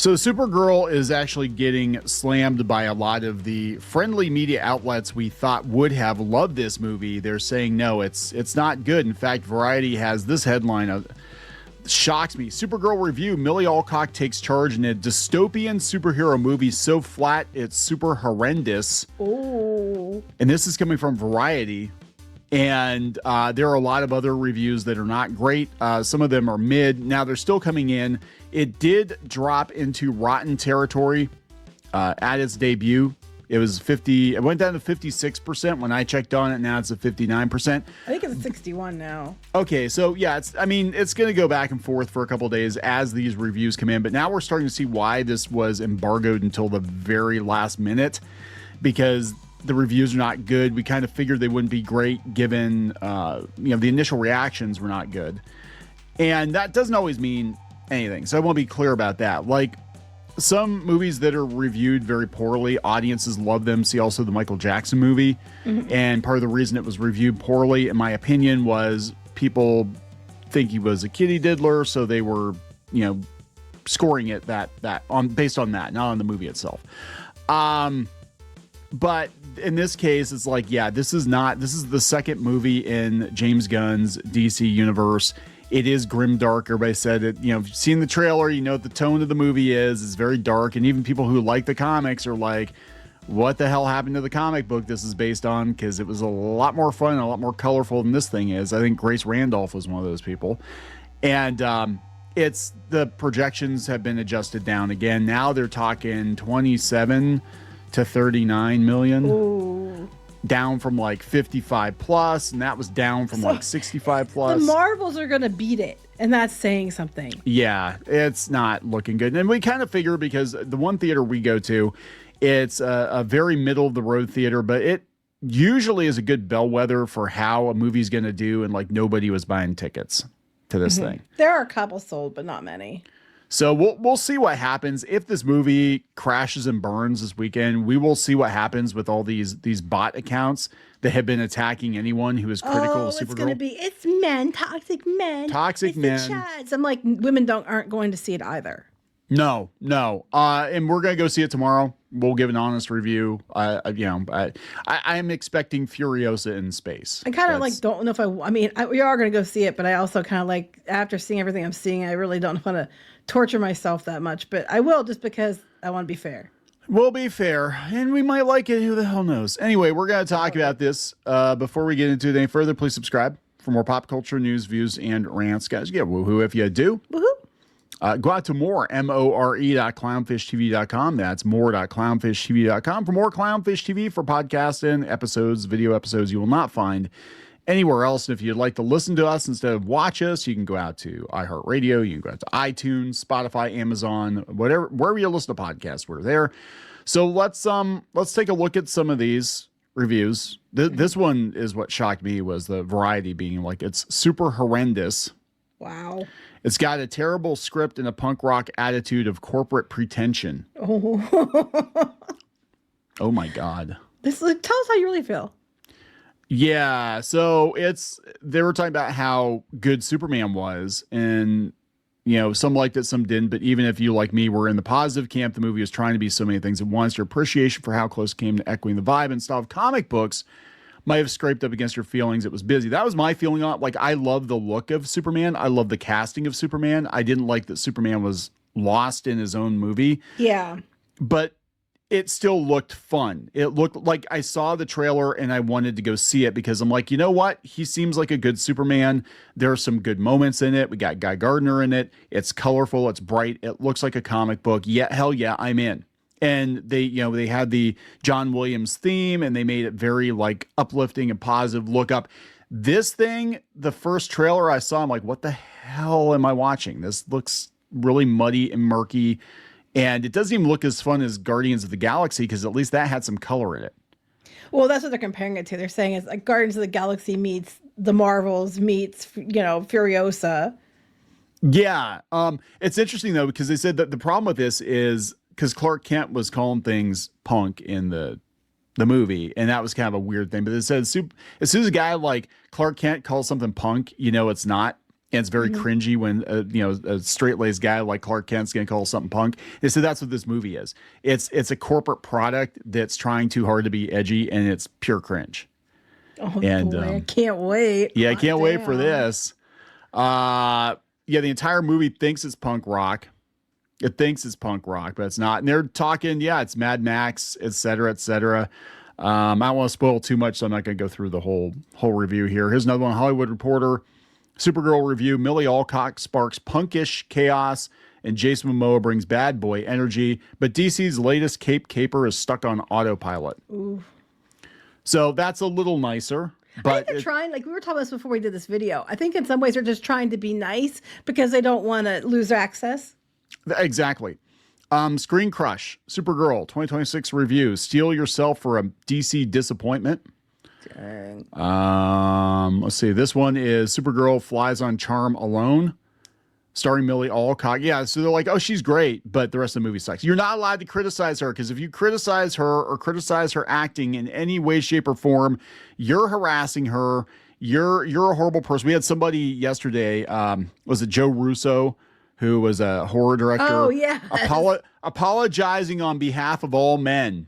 So Supergirl is actually getting slammed by a lot of the friendly media outlets we thought would have loved this movie. They're saying no, it's not good. In fact, Variety has this headline of shocks me. Supergirl review: Millie Alcock takes charge in a dystopian superhero movie so flat it's super horrendous. Oh. And this is coming from Variety. And there are a lot of other reviews that are not great. Some of them are mid. Now they're still coming in. It did drop into rotten territory at its debut. It was 50. It went down to 56% when I checked on it. Now it's at 59%. I think it's 61 now. Okay, so yeah, it's going to go back and forth for a couple of days as these reviews come in. But now we're starting to see why this was embargoed until the very last minute, because the reviews are not good. We kind of figured they wouldn't be great given, the initial reactions were not good. And that doesn't always mean anything. So I want to be clear about that. Like some movies that are reviewed very poorly, audiences love them. See also the Michael Jackson movie. Mm-hmm. And part of the reason it was reviewed poorly, in my opinion, was people think he was a kitty diddler. So they were, scoring it based on that, not on the movie itself. But in this case, it's like, yeah, this is the second movie in James Gunn's DC universe. It is grimdark. Everybody said it, if you've seen the trailer, you know what the tone of the movie is. It's very dark. And even people who like the comics are like, what the hell happened to the comic book this is based on? Because it was a lot more fun and a lot more colorful than this thing is. I think Grace Randolph was one of those people. And the projections have been adjusted down again. Now they're talking 27 to 39 million. Ooh. Down from like 55 plus, and that was down from like 65 plus. The Marvels are going to beat it, and that's saying something. Yeah, it's not looking good. And we kind of figure, because the one theater we go to, it's a very middle of the road theater, but it usually is a good bellwether for how a movie's going to do, and like nobody was buying tickets to this thing. There are a couple sold, but not many. So we'll see what happens. If this movie crashes and burns this weekend, we will see what happens with all these bot accounts that have been attacking anyone who is critical of Supergirl. It's going to be, it's men, toxic men. Toxic men. The Chads. I'm like, women aren't going to see it either. No. And we're going to go see it tomorrow. We'll give an honest review. I am expecting Furiosa in space. I kind of don't know if we are going to go see it, but I also kind of like, after seeing everything I'm seeing, I really don't want to torture myself that much, but I will, just because I want to be fair. We'll be fair, and we might like it. Who the hell knows? Anyway, we're going to talk about this. Before we get into it any further, please subscribe for more pop culture news, views, and rants. Guys, get woohoo if you do. Woohoo. Go out to more.clownfishtv.com. That's more.clownfishtv.com for more Clownfish TV for podcasting episodes, video episodes you will not find anywhere else. And if you'd like to listen to us instead of watch us, you can go out to iHeartRadio, you can go out to iTunes, Spotify, Amazon, wherever you listen to podcasts, we're there. So let's take a look at some of these reviews. This one is what shocked me, was the Variety being like, it's super horrendous. Wow. It's got a terrible script and a punk rock attitude of corporate pretension. Oh, oh my God. Tell us how you really feel. Yeah. So they were talking about how good Superman was, and, some liked it, some didn't. But even if you, like me, were in the positive camp, the movie was trying to be so many things at once. Your appreciation for how close it came to echoing the vibe and style of comic books might have scraped up against your feelings. It was busy. That was my feeling on it. Like, I love the look of Superman. I love the casting of Superman. I didn't like that Superman was lost in his own movie. Yeah. But it still looked fun. It looked like I saw the trailer and I wanted to go see it, because I'm like, you know what? He seems like a good Superman. There are some good moments in it. We got Guy Gardner in it. It's colorful. It's bright. It looks like a comic book. Yeah, hell yeah, I'm in. And they had the John Williams theme, and they made it very like uplifting and positive. Look up this thing. The first trailer I saw, I'm like, what the hell am I watching? This looks really muddy and murky, and it doesn't even look as fun as Guardians of the Galaxy, because at least that had some color in it. Well, that's what they're comparing it to. They're saying it's like Guardians of the Galaxy meets the Marvels meets, Furiosa. Yeah. It's interesting though, because they said that the problem with this is, because Clark Kent was calling things punk in the movie, and that was kind of a weird thing. But it said as soon as a guy like Clark Kent calls something punk, it's not. And it's very cringy when a straight-laced guy like Clark Kent's going to call something punk. They said that's what this movie is. It's a corporate product that's trying too hard to be edgy, and it's pure cringe. Oh, and boy, I can't wait. Yeah, I can't wait for this. The entire movie thinks it's punk rock. It thinks it's punk rock, but it's not. And they're talking, it's Mad Max, et cetera, et cetera. I don't want to spoil too much, so I'm not going to go through the whole review here. Here's another one, Hollywood Reporter. Supergirl review, Millie Alcock sparks punkish chaos, and Jason Momoa brings bad boy energy, but DC's latest caper is stuck on autopilot. Ooh. So that's a little nicer. But I think they're trying, like we were talking about this before we did this video. I think in some ways they're just trying to be nice because they don't want to lose access. Exactly. Screen Crush, Supergirl 2026 review, steal yourself for a DC disappointment. Dang. Let's see. This one is Supergirl flies on charm alone, starring Millie Alcock. Yeah, so they're like, oh, she's great, but the rest of the movie sucks. You're not allowed to criticize her, because if you criticize her or criticize her acting in any way, shape, or form, you're harassing her. You're a horrible person. We had somebody yesterday, was it Joe Russo, who was a horror director? Oh, yeah. Apologizing on behalf of all men.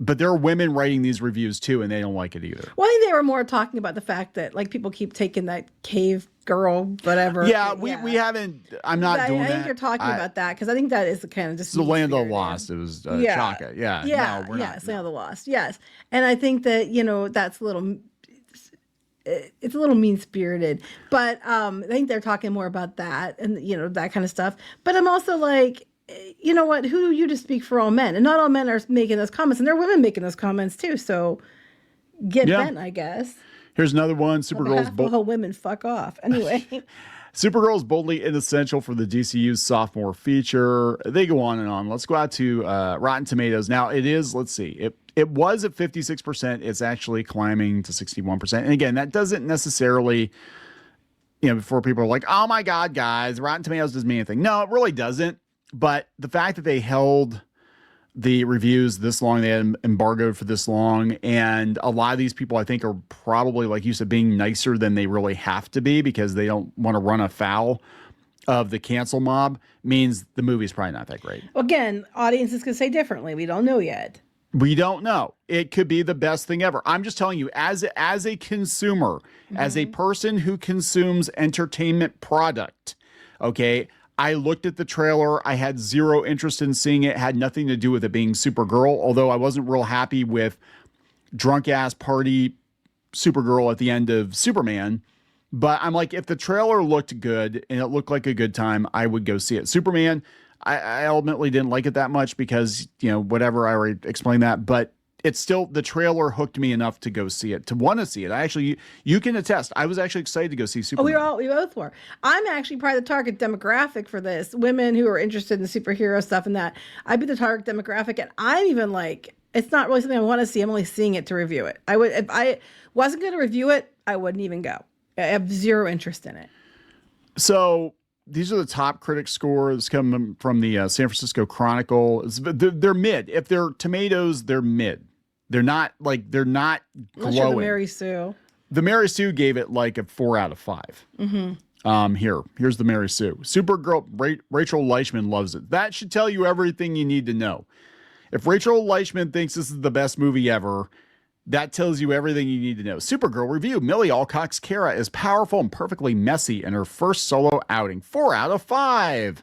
But there are women writing these reviews too, and they don't like it either. Well, I think they were more talking about the fact that like people keep taking that cave girl, whatever. Yeah, we haven't. I'm not doing that. I think you're talking about that because I think that is the kind of just the Land of the Lost. It was Chaka. Yeah. Yeah. No, we're not. It's Land of the Lost. Yes, and I think that that's a little. It's a little mean-spirited, but I think they're talking more about that and that kind of stuff. But I'm also like, you know what? Who are you to speak for all men? And not all men are making those comments, and there are women making those comments too. So get bent, I guess. Here's another one. Supergirl's women fuck off. Anyway. Supergirl's boldly inessential for the DCU's sophomore feature. They go on and on. Let's go out to Rotten Tomatoes. Now it is, let's see, it was at 56%. It's actually climbing to 61%. And again, that doesn't necessarily, before people are like, oh my God, guys, Rotten Tomatoes doesn't mean anything. No, it really doesn't. But the fact that they held the reviews this long, they had embargoed for this long, and a lot of these people I think are probably, like you said, being nicer than they really have to be because they don't want to run afoul of the cancel mob, means the movie's probably not that great. Again, audiences could say differently. We don't know yet. We don't know. It could be the best thing ever. I'm just telling you, as a consumer, as a person who consumes entertainment product, okay, I looked at the trailer. I had zero interest in seeing it. It had nothing to do with it being Supergirl, although I wasn't real happy with drunk-ass party Supergirl at the end of Superman. But I'm like, if the trailer looked good and it looked like a good time, I would go see it. Superman, I ultimately didn't like it that much because, whatever, I already explained that. But it's still, the trailer hooked me enough to go see it, to want to see it. You can attest. I was actually excited to go see Superman. We both were. I'm actually probably the target demographic for this. Women who are interested in the superhero stuff and that. I'd be the target demographic. And I'm even like, it's not really something I want to see. I'm only seeing it to review it. If I wasn't going to review it, I wouldn't even go. I have zero interest in it. So these are the top critic scores coming from the San Francisco Chronicle. They're mid. If they're tomatoes, they're mid. They're not glowing. Unless you're the Mary Sue. The Mary Sue gave it like a 4 out of 5. Mm-hmm. Here's the Mary Sue. Supergirl, Rachel Leichman loves it. That should tell you everything you need to know. If Rachel Leichman thinks this is the best movie ever, that tells you everything you need to know. Supergirl review. Millie Alcock's Kara is powerful and perfectly messy in her first solo outing. 4 out of 5.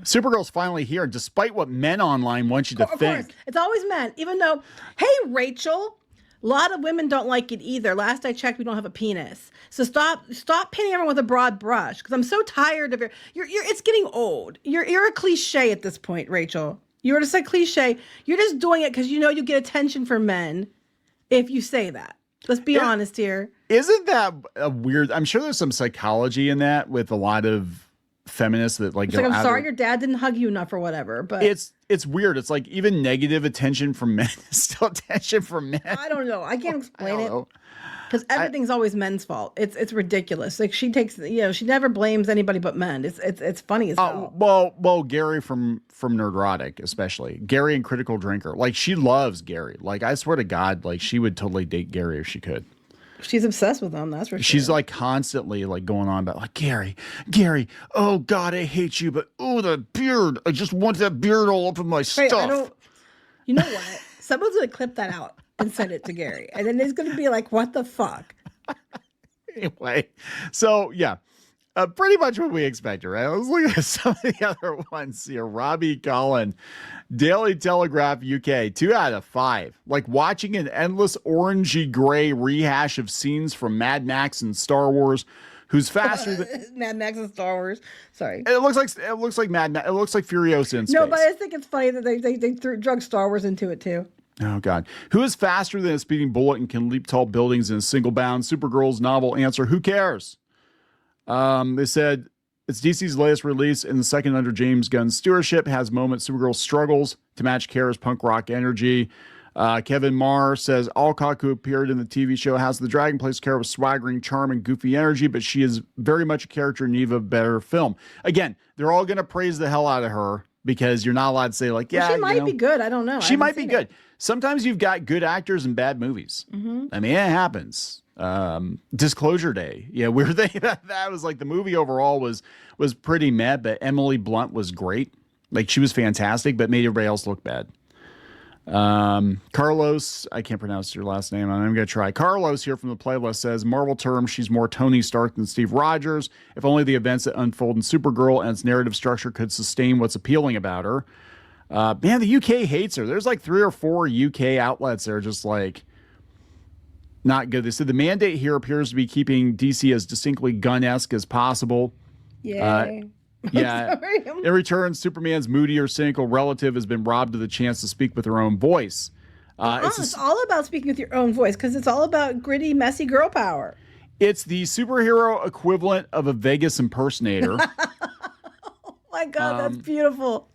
Supergirl's finally here, despite what men online want you to think. Of course. It's always men, even though, hey, Rachel, a lot of women don't like it either. Last I checked, we don't have a penis. So stop painting everyone with a broad brush, because I'm so tired of it's getting old. You're a cliche at this point, Rachel. You were to say cliche. You're just doing it because you get attention from men if you say that. Let's be honest here. Isn't that a weird? I'm sure there's some psychology in that with a lot of feminists that like. It's like, I'm sorry your dad didn't hug you enough or whatever, but it's weird. It's like even negative attention from men is still attention from men. I don't know. I can't explain it. Because everything's always men's fault. It's ridiculous. Like she takes, she never blames anybody but men. It's funny as hell. Well, Gary from Nerdrotic, especially Gary and Critical Drinker. Like she loves Gary. Like I swear to God, like she would totally date Gary if she could. She's obsessed with him, that's for sure. She's like constantly like going on about like, Gary, oh God, I hate you, but oh, the beard. I just want that beard all up in my stuff. You know what? Someone's going to clip that out and send it to Gary. And then he's going to be like, what the fuck? Anyway, so yeah. Pretty much what we expected, right? I was looking at some of the other ones here. Robbie Collin, Daily Telegraph UK, 2 out of 5. Like watching an endless orangey gray rehash of scenes from Mad Max and Star Wars. Who's faster than Mad Max and Star Wars? Sorry, it looks like Mad Max. It looks like Furiosa in space. No, but I think it's funny that they drug Star Wars into it too. Oh God, who is faster than a speeding bullet and can leap tall buildings in a single bound? Supergirl's novel answer: who cares? They said it's DC's latest release in the second under James Gunn's stewardship. Has moments Supergirl struggles to match Kara's punk rock energy. Kevin Marr says Alcock, who appeared in the TV show House of the Dragon, plays Kara with swaggering charm and goofy energy, but she is very much a character in need of a better film. Again, they're all going to praise the hell out of her because you're not allowed to say like, yeah, well, she might be good. I don't know. She might be good. Sometimes you've got good actors in bad movies. Mm-hmm. I mean, it happens. Disclosure Day. Yeah, weird thing that was like the movie overall was pretty meh, but Emily Blunt was great. Like she was fantastic, but made everybody else look bad. Carlos, I can't pronounce your last name. I'm going to try. Carlos here from the playlist says, Marvel terms, she's more Tony Stark than Steve Rogers. If only the events that unfold in Supergirl and its narrative structure could sustain what's appealing about her. Man, the UK hates her. There's like 3 or 4 UK outlets that are just like not good. They said the mandate here appears to be keeping DC as distinctly Gunn-esque as possible. Yay. Yeah. In return, Superman's moody or cynical relative has been robbed of the chance to speak with her own voice. It's all about speaking with your own voice because it's all about gritty, messy girl power. It's the superhero equivalent of a Vegas impersonator. Oh my God, that's beautiful.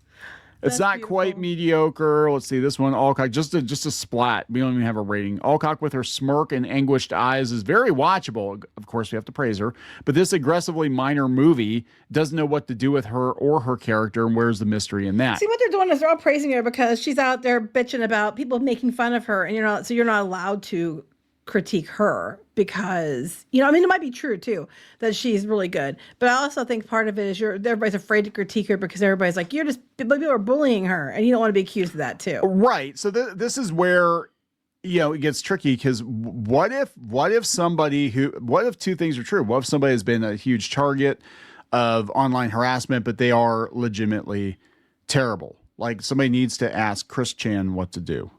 It's not quite mediocre. Let's see this one. Alcock, just a splat. We don't even have a rating. Alcock with her smirk and anguished eyes is very watchable. Of course, we have to praise her. But this aggressively minor movie doesn't know what to do with her or her character, and where's the mystery in that? See, what they're doing is they're all praising her because she's out there bitching about people making fun of her, and you're not allowed to critique her because I mean it might be true too that she's really good, but I also think part of it is everybody's afraid to critique her because everybody's like people are bullying her and you don't want to be accused of that too, right? So this is where it gets tricky because what if two things are true? What if somebody has been a huge target of online harassment but they are legitimately terrible? Like somebody needs to ask Chris Chan what to do.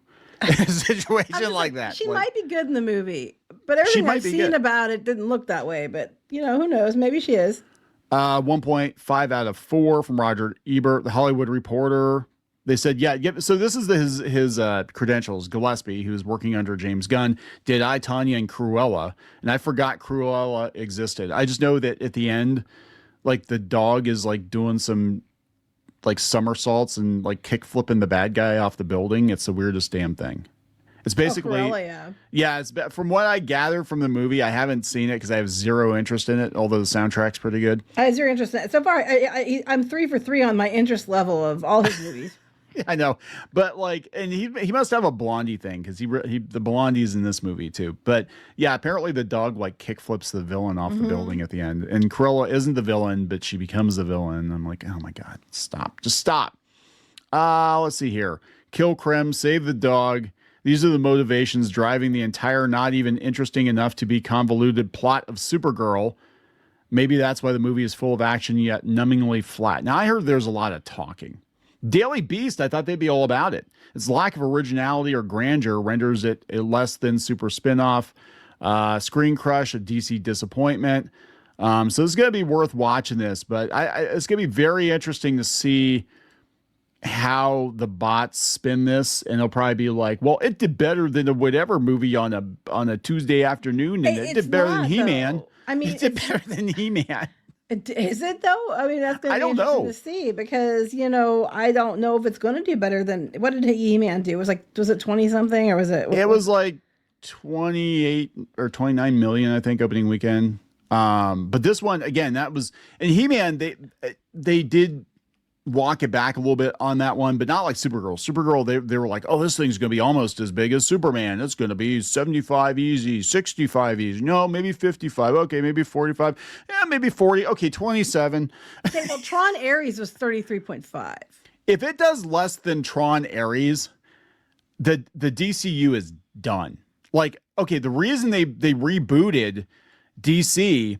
A situation like that. She might be good in the movie, but everything I've seen about it didn't look that way. But who knows? Maybe she is. 1.5 out of 4 from Roger Ebert, The Hollywood Reporter. They said, yeah. So this is his credentials. Gillespie, who's working under James Gunn, did I, Tonya, and Cruella, and I forgot Cruella existed. I just know that at the end, like the dog is like doing some like somersaults and like kick flipping the bad guy off the building. It's the weirdest damn thing. It's basically, Cruella, it's from what I gathered from the movie. I haven't seen it because I have zero interest in it, although the soundtrack's pretty good. I have zero interest in it. So far, I'm 3 for 3 on my interest level of all his movies. I know, but like, and he must have a Blondie thing because the Blondie's in this movie too. But yeah, apparently the dog like kick flips the villain off the building at the end, and Cruella isn't the villain, but she becomes the villain. I'm like, oh my God, stop, just stop. Let's see here. Kill Krem, save the dog. These are the motivations driving the entire not even interesting enough to be convoluted plot of Supergirl. Maybe that's why the movie is full of action yet numbingly flat. Now I heard there's a lot of talking. Daily Beast, I thought they'd be all about it. Its lack of originality or grandeur renders it a less than super spinoff. Screen Crush, a DC disappointment. So it's going to be worth watching this, but it's going to be very interesting to see how the bots spin this, and it'll probably be like, well, it did better than a whatever movie on a Tuesday afternoon, and it did better than He-Man. I mean, it did better than He-Man. Is it though? I mean, that's going to be interesting to see because I don't know if it's going to do better than what did He-Man do? Was it 20 something or was it? It was like 28 or 29 million, I think, opening weekend. But this one again, that was and He-Man. They did walk it back a little bit on that one, but not like Supergirl. Supergirl, they were like, oh, this thing's going to be almost as big as Superman. It's going to be 75 easy, 65 easy. No, maybe 55. Okay, maybe 45. Yeah, maybe 40. Okay, 27. Okay, well, Tron Ares was 33.5. If it does less than Tron Ares, the DCU is done. Like, okay, the reason they rebooted DC,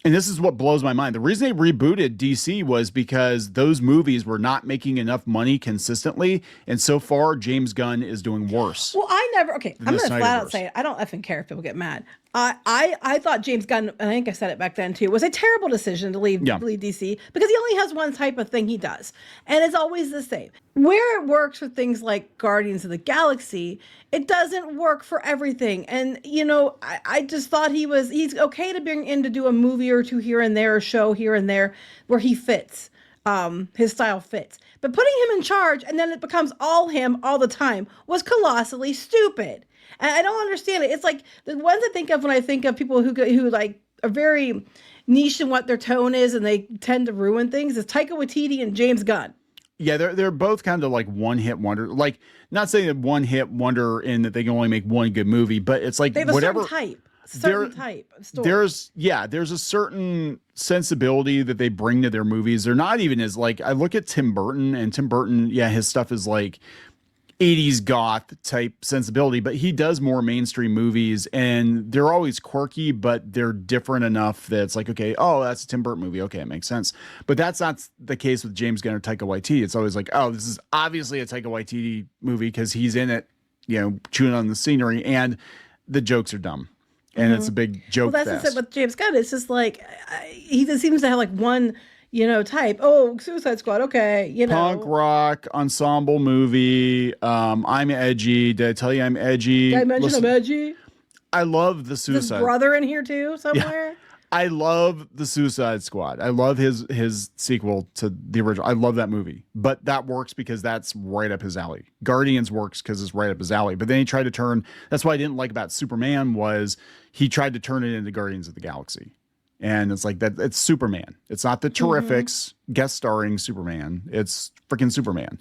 and this is what blows my mind. The reason they rebooted DC was because those movies were not making enough money consistently. And so far, James Gunn is doing worse. Well, I'm going to flat out say it. I don't effing care if people get mad. I thought James Gunn, I think I said it back then too, was a terrible decision to leave DC because he only has one type of thing he does. And it's always the same. Where it works for things like Guardians of the Galaxy, it doesn't work for everything. And, you know, I just thought he's okay to bring in to do a movie or two here and there, a show here and there where he fits. His style fits. But putting him in charge and then it becomes all him all the time was colossally stupid. And I don't understand it. It's like the ones I think of when I think of people who like are very niche in what their tone is and they tend to ruin things is Taika Waititi and James Gunn. Yeah, they're both kind of like one-hit wonder. Like, not saying that one-hit wonder in that they can only make one good movie, but it's like they have whatever a certain type of story. There's a certain sensibility that they bring to their movies. They're not even as like, I look at Tim Burton, and Tim Burton, yeah, his stuff is like 80s goth type sensibility, but he does more mainstream movies and they're always quirky, but they're different enough that it's like, okay, oh, that's a Tim Burton movie. Okay, it makes sense. But that's not the case with James Gunn or Taika Waititi. It's always like, oh, this is obviously a Taika Waititi movie because he's in it, you know, chewing on the scenery, and the jokes are dumb. And it's a big joke fest. Well, that's the thing with James Gunn. It's just like, he just seems to have like one, you know, type. Oh, Suicide Squad. Okay. You know, punk rock ensemble movie. I'm edgy. Did I tell you I'm edgy? Did I mention I'm edgy? I love the Suicide. His brother in here too somewhere. Yeah. I love the Suicide Squad. I love his sequel to the original. I love that movie, but that works because that's right up his alley. Guardians works because it's right up his alley. But then he tried to turn. That's what I didn't like about Superman was he tried to turn it into Guardians of the Galaxy. And it's like that. It's Superman. It's not the Terrifics guest starring Superman. It's freaking Superman.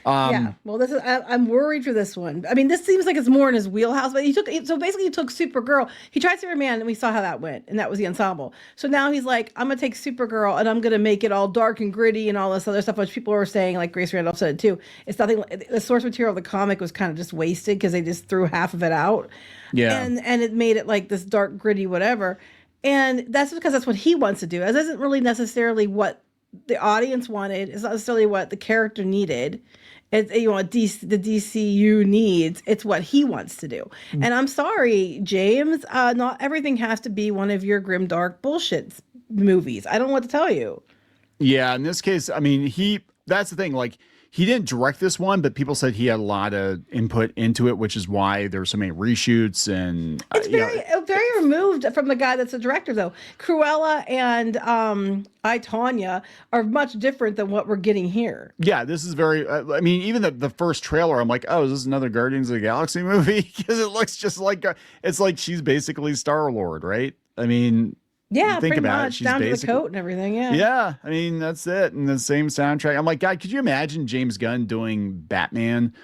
Yeah. Well, this is. I'm worried for this one. I mean, this seems like it's more in his wheelhouse. But he took Supergirl. He tried Superman, and we saw how that went, and that was the ensemble. So now he's like, I'm gonna take Supergirl, and I'm gonna make it all dark and gritty and all this other stuff, which people were saying, like Grace Randolph said it too. It's nothing. The source material of the comic was kind of just wasted because they just threw half of it out. Yeah. And it made it like this dark, gritty, whatever. And that's because that's what he wants to do. It isn't really necessarily what the audience wanted. It's not necessarily what the character needed. It's, you know, the DCU needs. It's what he wants to do. And I'm sorry, James, not everything has to be one of your grim, dark bullshit movies. I don't know what to tell you. Yeah, in this case, I mean, that's the thing. Like, he didn't direct this one, but people said he had a lot of input into it, which is why there's so many reshoots. And it's very removed from the guy that's the director, though. Cruella and I, Tonya are much different than what we're getting here. Yeah, this is very. I mean, even the first trailer, I'm like, oh, is this another Guardians of the Galaxy movie? Because it looks just like it's like she's basically Star-Lord, right? I mean. Yeah, think about it. She's down to the coat and everything. Yeah. Yeah. I mean, that's it. And the same soundtrack. I'm like, God, could you imagine James Gunn doing Batman?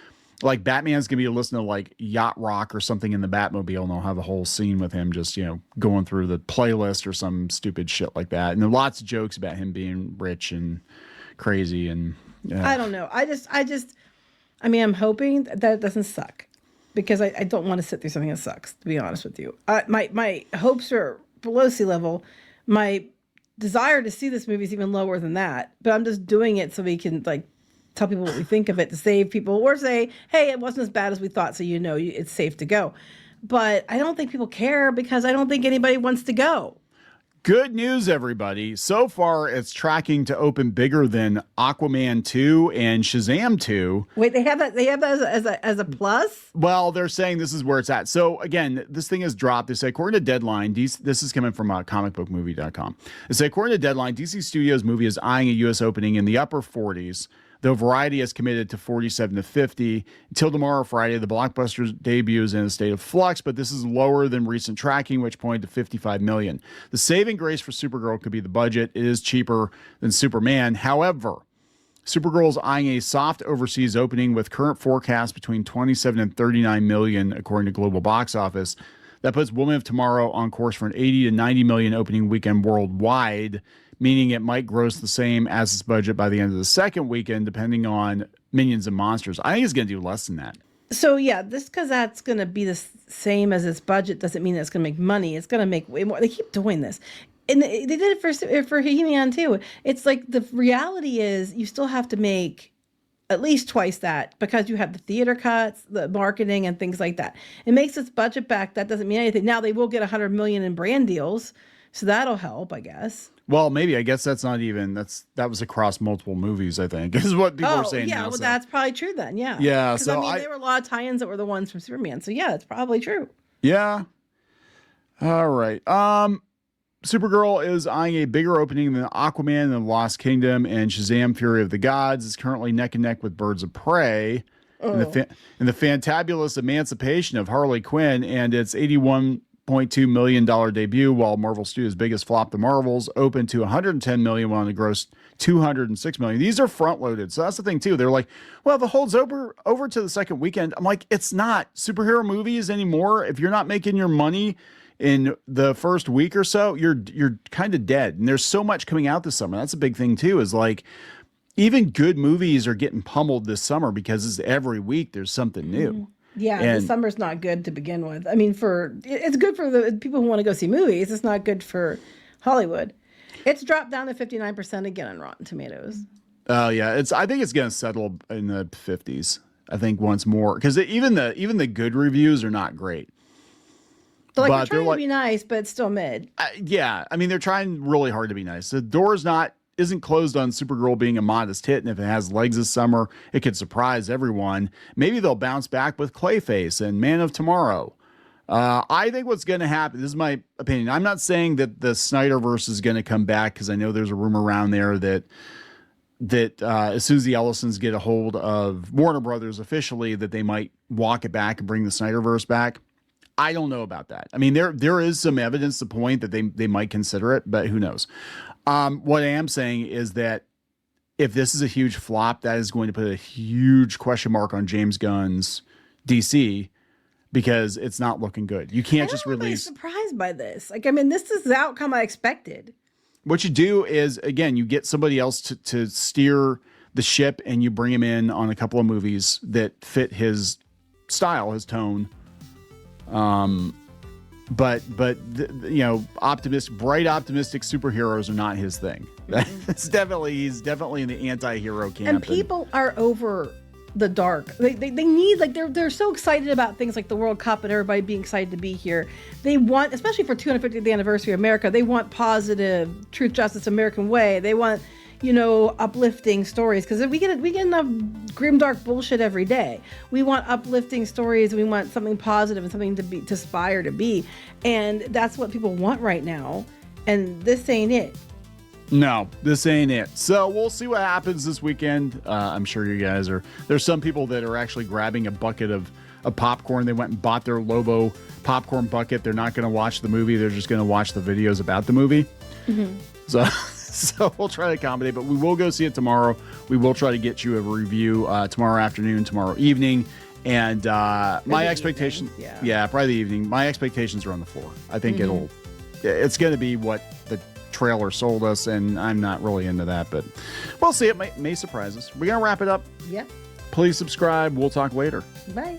Like, Batman's going to be listening to like yacht rock or something in the Batmobile, and they'll have a whole scene with him just, you know, going through the playlist or some stupid shit like that. And there are lots of jokes about him being rich and crazy. And I don't know. I mean, I'm hoping that it doesn't suck because I don't want to sit through something that sucks, to be honest with you. My hopes are below sea level. My desire to see this movie is even lower than that, but I'm just doing it so we can like tell people what we think of it to save people, or say, hey, it wasn't as bad as we thought, so you know it's safe to go. But I don't think people care because I don't think anybody wants to go. Good news, everybody. So far, it's tracking to open bigger than Aquaman 2 and Shazam 2. Wait, they have that as a plus? Well, they're saying this is where it's at. So again, this thing has dropped. They say, according to Deadline, this is coming from comicbookmovie.com. They say, according to Deadline, DC Studios movie is eyeing a U.S. opening in the upper 40s. Though Variety has committed to 47 to 50. Until tomorrow, Friday, the blockbuster debuts in a state of flux, but this is lower than recent tracking, which pointed to 55 million. The saving grace for Supergirl could be the budget. It is cheaper than Superman. However, Supergirl's eyeing a soft overseas opening with current forecast between 27 and 39 million, according to Global Box Office. That puts Woman of Tomorrow on course for an 80 to 90 million opening weekend worldwide, meaning it might gross the same as its budget by the end of the second weekend, depending on Minions and Monsters. I think it's going to do less than that. So yeah, this because that's going to be the same as its budget doesn't mean that it's going to make money. It's going to make way more. They keep doing this. And they did it for He-Man too. It's like the reality is you still have to make at least twice that because you have the theater cuts, the marketing, and things like that. It makes its budget back. That doesn't mean anything. Now they will get 100 million in brand deals, so that'll help, I guess. Well, maybe. I guess that's not even that was across multiple movies. I think is what people are saying. Yeah, now, well, so. That's probably true then. Yeah. Yeah. So there were a lot of tie-ins that were the ones from Superman. So yeah, it's probably true. Yeah. All right. Supergirl is eyeing a bigger opening than Aquaman and the Lost Kingdom, and Shazam! Fury of the Gods is currently neck and neck with Birds of Prey. And the fantabulous emancipation of Harley Quinn and its $81.2 million debut, while Marvel Studios' biggest flop, The Marvels, opened to $110 million, while it grossed $206 million. These are front-loaded, so that's the thing too. They're like, well, the hold's over to the second weekend. I'm like, it's not superhero movies anymore. If you're not making your money in the first week or so, you're kind of dead. And there's so much coming out this summer. That's a big thing too, is like even good movies are getting pummeled this summer because it's every week there's something new. Yeah, and the summer's not good to begin with. I mean, it's good for the people who want to go see movies. It's not good for Hollywood. It's dropped down to 59% again on Rotten Tomatoes. Oh yeah, I think it's going to settle in the 50s. I think once more, because even the good reviews are not great. So like they're trying to be nice, but it's still mid. Yeah, I mean they're trying really hard to be nice. The door isn't closed on Supergirl being a modest hit, and if it has legs this summer, it could surprise everyone. Maybe they'll bounce back with Clayface and Man of Tomorrow. I think what's going to happen, this is my opinion, I'm not saying that the Snyderverse is going to come back, because I know there's a rumor around there that as soon as the Ellisons get a hold of Warner Brothers officially, that they might walk it back and bring the Snyderverse back. I don't know about that. I mean, there is some evidence to point that they might consider it, but who knows? What I am saying is that if this is a huge flop, that is going to put a huge question mark on James Gunn's DC, because it's not looking good. You can't just release. I'm surprised by this. Like, I mean, this is the outcome I expected. What you do is, again, you get somebody else to steer the ship, and you bring him in on a couple of movies that fit his style, his tone. But you know, bright optimistic superheroes are not his thing. He's definitely in the anti-hero camp. And people are over the dark. They need, like, they're so excited about things like the World Cup and everybody being excited to be here. They want, especially for 250th anniversary of America, they want positive, truth, justice, American way. They want, you know, uplifting stories, because we get enough grimdark bullshit every day. We want uplifting stories. We want something positive and something to aspire to be, and that's what people want right now. And this ain't it. No, this ain't it. So we'll see what happens this weekend. I'm sure you guys there's some people that are actually grabbing a bucket of popcorn. They went and bought their Lobo popcorn bucket. They're not going to watch the movie. They're just going to watch the videos about the movie. Mm-hmm. So we'll try to accommodate, but we will go see it tomorrow. We will try to get you a review tomorrow afternoon, tomorrow evening. And my expectations, probably the evening. My expectations are on the floor. I think it's going to be what the trailer sold us, and I'm not really into that, but we'll see. It may surprise us. We're going to wrap it up. Yep. Please subscribe. We'll talk later. Bye.